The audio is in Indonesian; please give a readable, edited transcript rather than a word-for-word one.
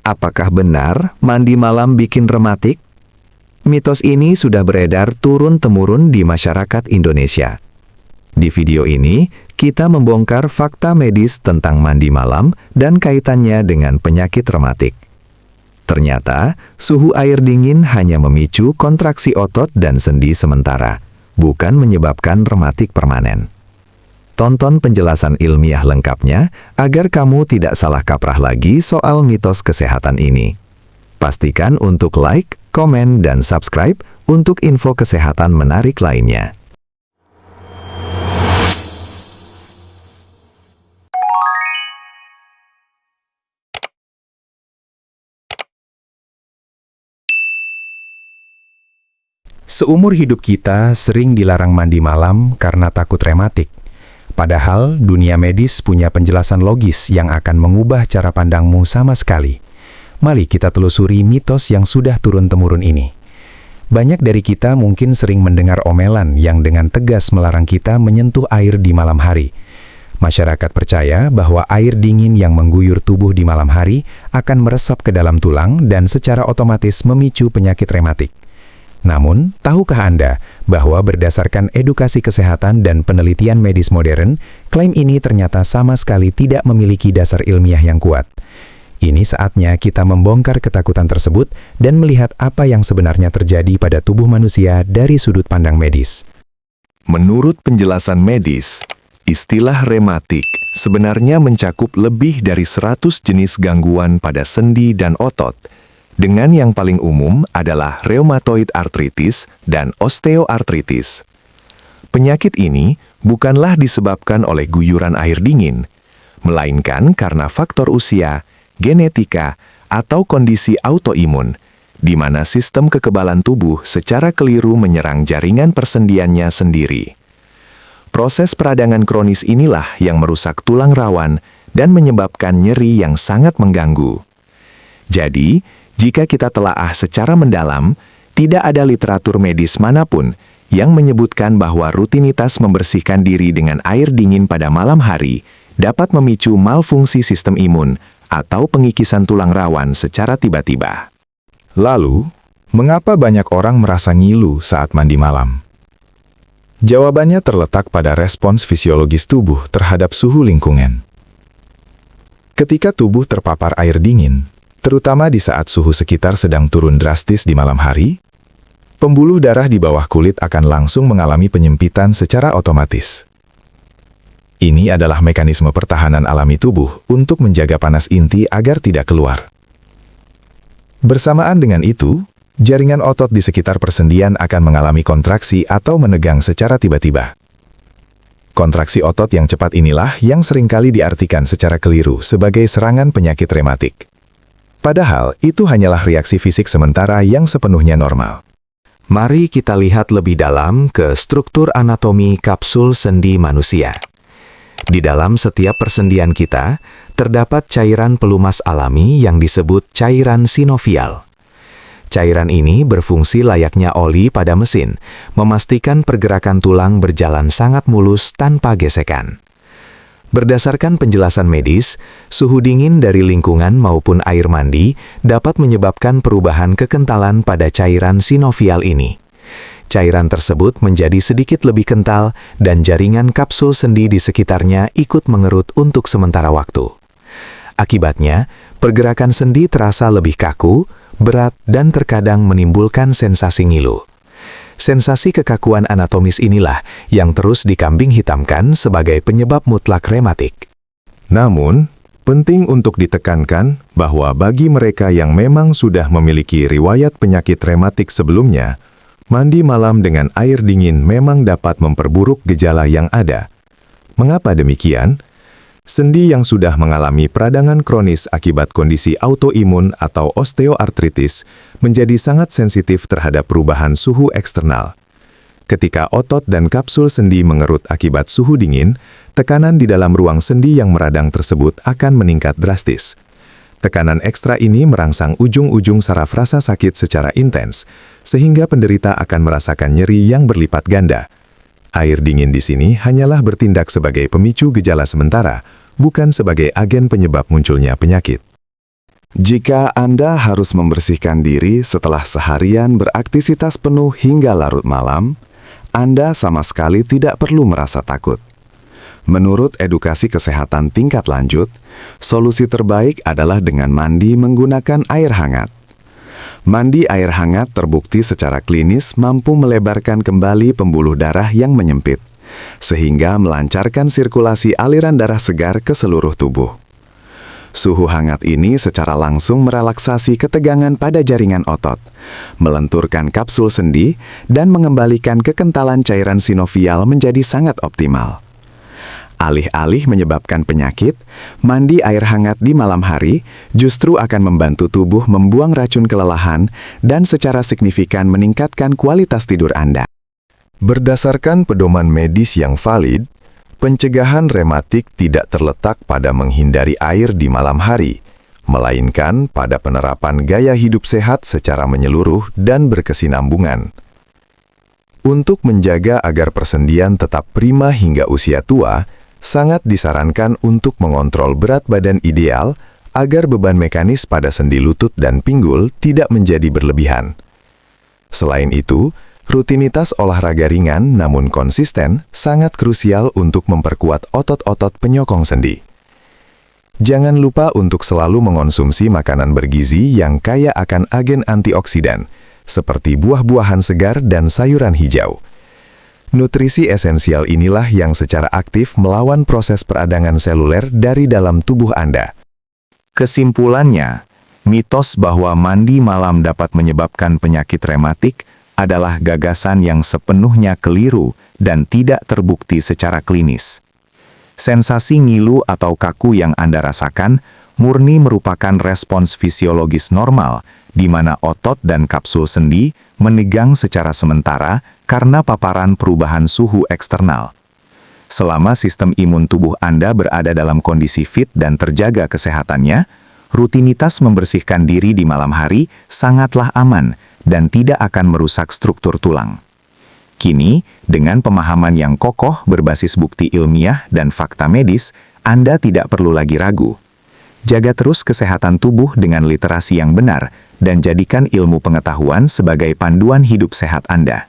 Apakah benar mandi malam bikin rematik? Mitos ini sudah beredar turun-temurun di masyarakat Indonesia. Di video ini, kita membongkar fakta medis tentang mandi malam dan kaitannya dengan penyakit rematik. Ternyata, suhu air dingin hanya memicu kontraksi otot dan sendi sementara, bukan menyebabkan rematik permanen. Tonton penjelasan ilmiah lengkapnya agar kamu tidak salah kaprah lagi soal mitos kesehatan ini. Pastikan untuk like, komen, dan subscribe untuk info kesehatan menarik lainnya. Seumur hidup kita sering dilarang mandi malam karena takut rematik. Padahal dunia medis punya penjelasan logis yang akan mengubah cara pandangmu sama sekali. Mari kita telusuri mitos yang sudah turun-temurun ini. Banyak dari kita mungkin sering mendengar omelan yang dengan tegas melarang kita menyentuh air di malam hari. Masyarakat percaya bahwa air dingin yang mengguyur tubuh di malam hari akan meresap ke dalam tulang dan secara otomatis memicu penyakit rematik. Namun, tahukah Anda bahwa berdasarkan edukasi kesehatan dan penelitian medis modern, klaim ini ternyata sama sekali tidak memiliki dasar ilmiah yang kuat. Ini saatnya kita membongkar ketakutan tersebut dan melihat apa yang sebenarnya terjadi pada tubuh manusia dari sudut pandang medis. Menurut penjelasan medis, istilah rematik sebenarnya mencakup lebih dari 100 jenis gangguan pada sendi dan otot, dengan yang paling umum adalah rheumatoid arthritis dan osteoartritis. Penyakit ini bukanlah disebabkan oleh guyuran air dingin, melainkan karena faktor usia, genetika, atau kondisi autoimun, di mana sistem kekebalan tubuh secara keliru menyerang jaringan persendiannya sendiri. Proses peradangan kronis inilah yang merusak tulang rawan dan menyebabkan nyeri yang sangat mengganggu. Jadi, jika kita telaah secara mendalam, tidak ada literatur medis manapun yang menyebutkan bahwa rutinitas membersihkan diri dengan air dingin pada malam hari dapat memicu malfungsi sistem imun atau pengikisan tulang rawan secara tiba-tiba. Lalu, mengapa banyak orang merasa ngilu saat mandi malam? Jawabannya terletak pada respons fisiologis tubuh terhadap suhu lingkungan. Ketika tubuh terpapar air dingin, terutama di saat suhu sekitar sedang turun drastis di malam hari, pembuluh darah di bawah kulit akan langsung mengalami penyempitan secara otomatis. Ini adalah mekanisme pertahanan alami tubuh untuk menjaga panas inti agar tidak keluar. Bersamaan dengan itu, jaringan otot di sekitar persendian akan mengalami kontraksi atau menegang secara tiba-tiba. Kontraksi otot yang cepat inilah yang seringkali diartikan secara keliru sebagai serangan penyakit rematik. Padahal, itu hanyalah reaksi fisik sementara yang sepenuhnya normal. Mari kita lihat lebih dalam ke struktur anatomi kapsul sendi manusia. Di dalam setiap persendian kita, terdapat cairan pelumas alami yang disebut cairan sinovial. Cairan ini berfungsi layaknya oli pada mesin, memastikan pergerakan tulang berjalan sangat mulus tanpa gesekan. Berdasarkan penjelasan medis, suhu dingin dari lingkungan maupun air mandi dapat menyebabkan perubahan kekentalan pada cairan sinovial ini. Cairan tersebut menjadi sedikit lebih kental dan jaringan kapsul sendi di sekitarnya ikut mengerut untuk sementara waktu. Akibatnya, pergerakan sendi terasa lebih kaku, berat, dan terkadang menimbulkan sensasi ngilu. Sensasi kekakuan anatomis inilah yang terus dikambing hitamkan sebagai penyebab mutlak rematik. Namun, penting untuk ditekankan bahwa bagi mereka yang memang sudah memiliki riwayat penyakit rematik sebelumnya, mandi malam dengan air dingin memang dapat memperburuk gejala yang ada. Mengapa demikian? Sendi yang sudah mengalami peradangan kronis akibat kondisi autoimun atau osteoartritis menjadi sangat sensitif terhadap perubahan suhu eksternal. Ketika otot dan kapsul sendi mengerut akibat suhu dingin, tekanan di dalam ruang sendi yang meradang tersebut akan meningkat drastis. Tekanan ekstra ini merangsang ujung-ujung saraf rasa sakit secara intens, sehingga penderita akan merasakan nyeri yang berlipat ganda. Air dingin di sini hanyalah bertindak sebagai pemicu gejala sementara, bukan sebagai agen penyebab munculnya penyakit. Jika Anda harus membersihkan diri setelah seharian beraktivitas penuh hingga larut malam, Anda sama sekali tidak perlu merasa takut. Menurut edukasi kesehatan tingkat lanjut, solusi terbaik adalah dengan mandi menggunakan air hangat. Mandi air hangat terbukti secara klinis mampu melebarkan kembali pembuluh darah yang menyempit, sehingga melancarkan sirkulasi aliran darah segar ke seluruh tubuh. Suhu hangat ini secara langsung merelaksasi ketegangan pada jaringan otot, melenturkan kapsul sendi, dan mengembalikan kekentalan cairan sinovial menjadi sangat optimal. Alih-alih menyebabkan penyakit, mandi air hangat di malam hari justru akan membantu tubuh membuang racun kelelahan dan secara signifikan meningkatkan kualitas tidur Anda. Berdasarkan pedoman medis yang valid, pencegahan rematik tidak terletak pada menghindari air di malam hari, melainkan pada penerapan gaya hidup sehat secara menyeluruh dan berkesinambungan. Untuk menjaga agar persendian tetap prima hingga usia tua, sangat disarankan untuk mengontrol berat badan ideal agar beban mekanis pada sendi lutut dan pinggul tidak menjadi berlebihan. Selain itu, rutinitas olahraga ringan namun konsisten sangat krusial untuk memperkuat otot-otot penyokong sendi. Jangan lupa untuk selalu mengonsumsi makanan bergizi yang kaya akan agen antioksidan, seperti buah-buahan segar dan sayuran hijau. Nutrisi esensial inilah yang secara aktif melawan proses peradangan seluler dari dalam tubuh Anda. Kesimpulannya, mitos bahwa mandi malam dapat menyebabkan penyakit rematik adalah gagasan yang sepenuhnya keliru dan tidak terbukti secara klinis. Sensasi ngilu atau kaku yang Anda rasakan murni merupakan respons fisiologis normal, di mana otot dan kapsul sendi menegang secara sementara karena paparan perubahan suhu eksternal. Selama sistem imun tubuh Anda berada dalam kondisi fit dan terjaga kesehatannya, rutinitas membersihkan diri di malam hari sangatlah aman dan tidak akan merusak struktur tulang. Kini, dengan pemahaman yang kokoh berbasis bukti ilmiah dan fakta medis, Anda tidak perlu lagi ragu. Jaga terus kesehatan tubuh dengan literasi yang benar dan jadikan ilmu pengetahuan sebagai panduan hidup sehat Anda.